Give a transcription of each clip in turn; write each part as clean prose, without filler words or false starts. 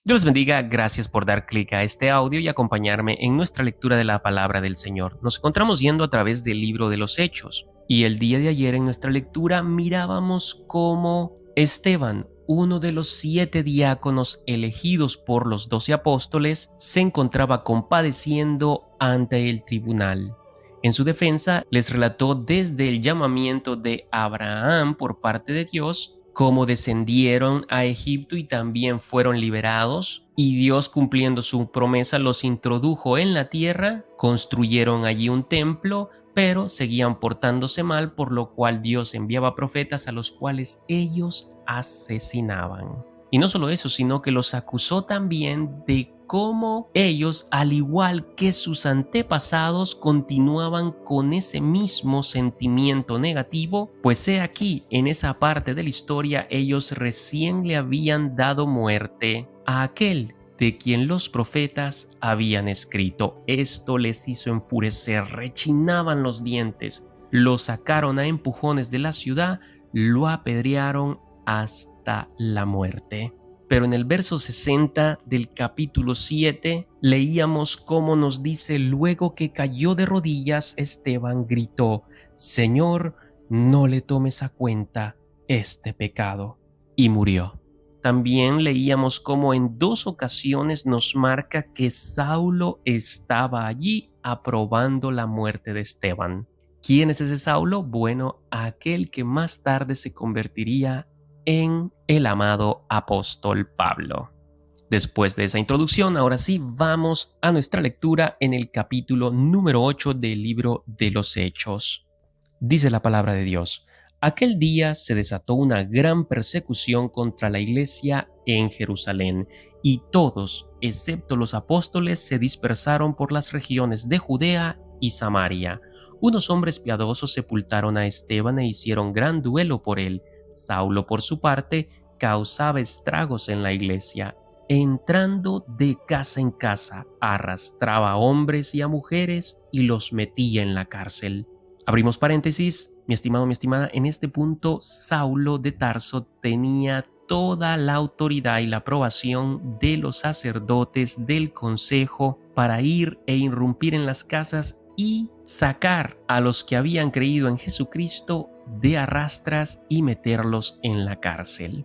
Dios les bendiga, gracias por dar clic a este audio y acompañarme en nuestra lectura de la palabra del Señor. Nos encontramos yendo a través del libro de los Hechos y el día de ayer en nuestra lectura mirábamos cómo Esteban, uno de los 7 diáconos elegidos por los 12 apóstoles, se encontraba compadeciendo ante el tribunal. En su defensa les relató desde el llamamiento de Abraham por parte de Dios, cómo descendieron a Egipto y también fueron liberados, y Dios, cumpliendo su promesa, los introdujo en la tierra, construyeron allí un templo, pero seguían portándose mal, por lo cual Dios enviaba profetas a los cuales ellos asesinaban. Y no solo eso, sino que los acusó también de cómo ellos, al igual que sus antepasados, continuaban con ese mismo sentimiento negativo, pues he aquí, en esa parte de la historia, ellos recién le habían dado muerte a aquel de quien los profetas habían escrito. Esto les hizo enfurecer, rechinaban los dientes, lo sacaron a empujones de la ciudad, lo apedrearon hasta la muerte. Pero en el verso 60 del capítulo 7 leíamos cómo nos dice: luego que cayó de rodillas, Esteban gritó: Señor, no le tomes a cuenta este pecado, y murió. También leíamos cómo en 2 ocasiones nos marca que Saulo estaba allí aprobando la muerte de Esteban. ¿Quién es ese Saulo? Bueno, aquel que más tarde se convertiría en el amado apóstol Pablo. Después de esa introducción, ahora sí vamos a nuestra lectura en el capítulo número 8 del libro de los Hechos. Dice la palabra de Dios: aquel día se desató una gran persecución contra la iglesia en Jerusalén, y todos, excepto los apóstoles, se dispersaron por las regiones de Judea y Samaria. Unos hombres piadosos sepultaron a Esteban e hicieron gran duelo por él. Saulo, por su parte, causaba estragos en la iglesia. Entrando de casa en casa, arrastraba a hombres y a mujeres y los metía en la cárcel. Abrimos paréntesis, mi estimado, mi estimada, en este punto Saulo de Tarso tenía toda la autoridad y la aprobación de los sacerdotes del consejo para ir e irrumpir en las casas y sacar a los que habían creído en Jesucristo de arrastras y meterlos en la cárcel.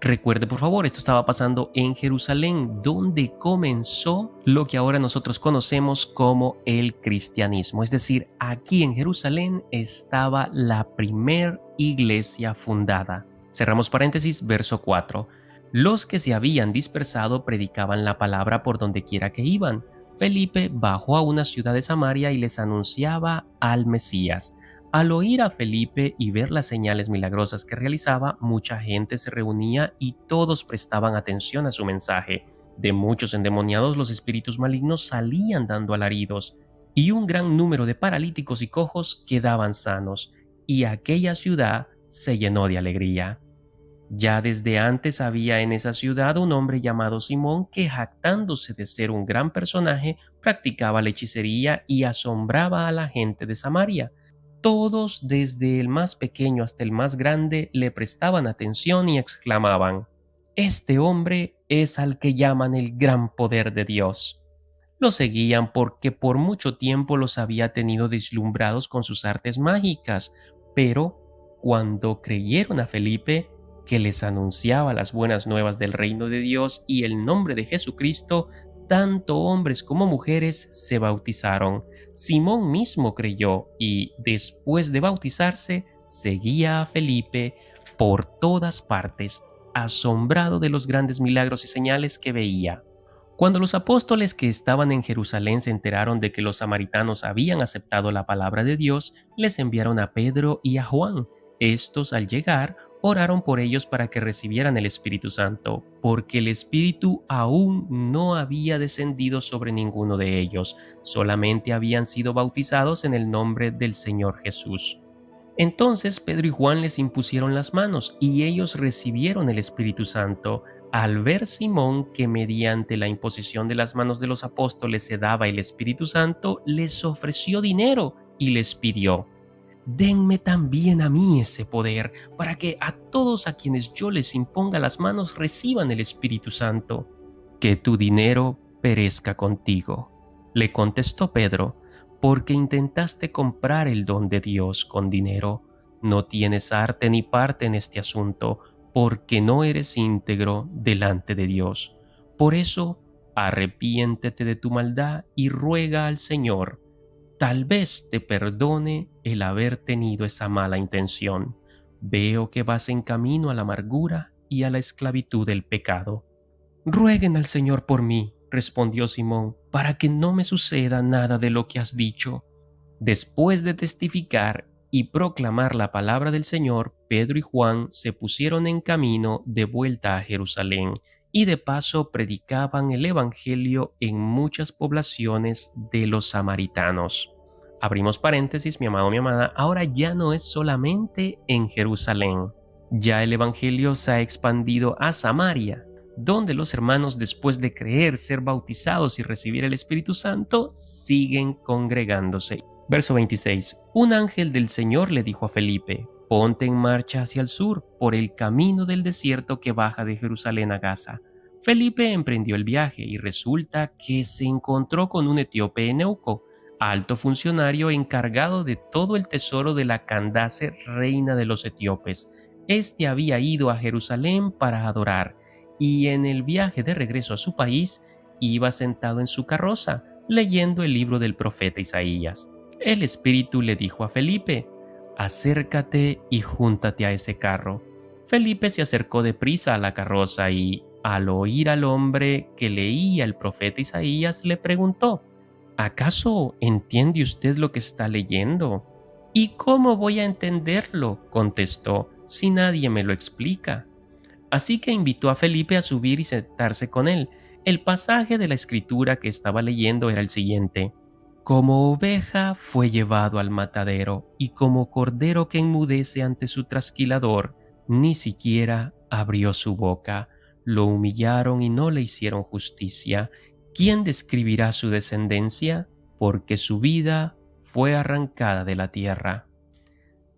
Recuerde, por favor, esto estaba pasando en Jerusalén, donde comenzó lo que ahora nosotros conocemos como el cristianismo. Es decir, aquí en Jerusalén estaba la primer iglesia fundada. Cerramos paréntesis, verso 4. Los que se habían dispersado predicaban la palabra por donde quiera que iban. Felipe bajó a una ciudad de Samaria y les anunciaba al Mesías. Al oír a Felipe y ver las señales milagrosas que realizaba, mucha gente se reunía y todos prestaban atención a su mensaje. De muchos endemoniados los espíritus malignos salían dando alaridos, y un gran número de paralíticos y cojos quedaban sanos, y aquella ciudad se llenó de alegría. Ya desde antes había en esa ciudad un hombre llamado Simón que, jactándose de ser un gran personaje, practicaba la hechicería y asombraba a la gente de Samaria. Todos, desde el más pequeño hasta el más grande, le prestaban atención y exclamaban: Este hombre es al que llaman el gran poder de Dios. Lo seguían porque por mucho tiempo los había tenido deslumbrados con sus artes mágicas, pero cuando creyeron a Felipe, que les anunciaba las buenas nuevas del reino de Dios y el nombre de Jesucristo, tanto hombres como mujeres se bautizaron. Simón mismo creyó y, después de bautizarse, seguía a Felipe por todas partes, asombrado de los grandes milagros y señales que veía. Cuando los apóstoles que estaban en Jerusalén se enteraron de que los samaritanos habían aceptado la palabra de Dios, les enviaron a Pedro y a Juan. Estos, al llegar, oraron por ellos para que recibieran el Espíritu Santo, porque el Espíritu aún no había descendido sobre ninguno de ellos, solamente habían sido bautizados en el nombre del Señor Jesús. Entonces Pedro y Juan les impusieron las manos y ellos recibieron el Espíritu Santo. Al ver Simón que mediante la imposición de las manos de los apóstoles se daba el Espíritu Santo, les ofreció dinero y les pidió: denme también a mí ese poder, para que a todos a quienes yo les imponga las manos reciban el Espíritu Santo. que tu dinero perezca contigo. Le contestó Pedro, porque intentaste comprar el don de Dios con dinero. No tienes arte ni parte en este asunto, porque no eres íntegro delante de Dios. Por eso, arrepiéntete de tu maldad y ruega al Señor. Tal vez te perdone el haber tenido esa mala intención. Veo que vas en camino a la amargura y a la esclavitud del pecado. Rueguen al Señor por mí, respondió Simón, para que no me suceda nada de lo que has dicho. Después de testificar y proclamar la palabra del Señor, Pedro y Juan se pusieron en camino de vuelta a Jerusalén y de paso predicaban el Evangelio en muchas poblaciones de los samaritanos. Abrimos paréntesis, mi amado, mi amada, ahora ya no es solamente en Jerusalén. Ya el Evangelio se ha expandido a Samaria, donde los hermanos, después de creer, ser bautizados y recibir el Espíritu Santo, siguen congregándose. Verso 26. Un ángel del Señor le dijo a Felipe: ponte en marcha hacia el sur, por el camino del desierto que baja de Jerusalén a Gaza. Felipe emprendió el viaje y resulta que se encontró con un etíope Eneuco, alto funcionario encargado de todo el tesoro de la Candace, reina de los etíopes. Este había ido a Jerusalén para adorar, y en el viaje de regreso a su país iba sentado en su carroza, leyendo el libro del profeta Isaías. El Espíritu le dijo a Felipe: acércate y júntate a ese carro. Felipe se acercó deprisa a la carroza y, al oír al hombre que leía el profeta Isaías, le preguntó: ¿acaso entiende usted lo que está leyendo? ¿Y cómo voy a entenderlo?, contestó, si nadie me lo explica. Así que invitó a Felipe a subir y sentarse con él. El pasaje de la escritura que estaba leyendo era el siguiente: como oveja fue llevado al matadero, y como cordero que enmudece ante su trasquilador, ni siquiera abrió su boca. Lo humillaron y no le hicieron justicia. ¿Quién describirá su descendencia? Porque su vida fue arrancada de la tierra.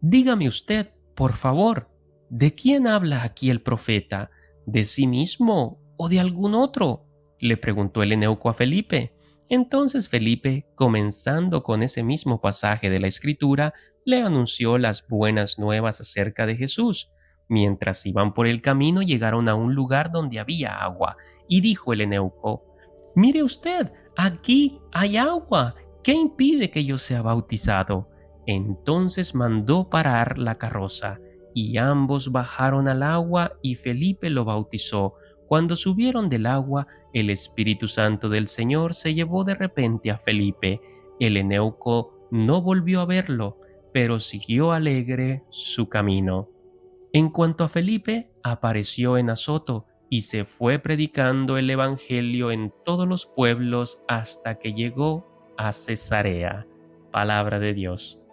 Dígame usted, por favor, ¿de quién habla aquí el profeta? ¿De sí mismo o de algún otro?, le preguntó el eunuco a Felipe. Entonces Felipe, comenzando con ese mismo pasaje de la Escritura, le anunció las buenas nuevas acerca de Jesús. Mientras iban por el camino, llegaron a un lugar donde había agua, y dijo el eunuco: mire usted, aquí hay agua. ¿Qué impide que yo sea bautizado? Entonces mandó parar la carroza, y ambos bajaron al agua y Felipe lo bautizó. Cuando subieron del agua, el Espíritu Santo del Señor se llevó de repente a Felipe. El eunuco no volvió a verlo, pero siguió alegre su camino. En cuanto a Felipe, apareció en Azoto y se fue predicando el Evangelio en todos los pueblos hasta que llegó a Cesarea. Palabra de Dios.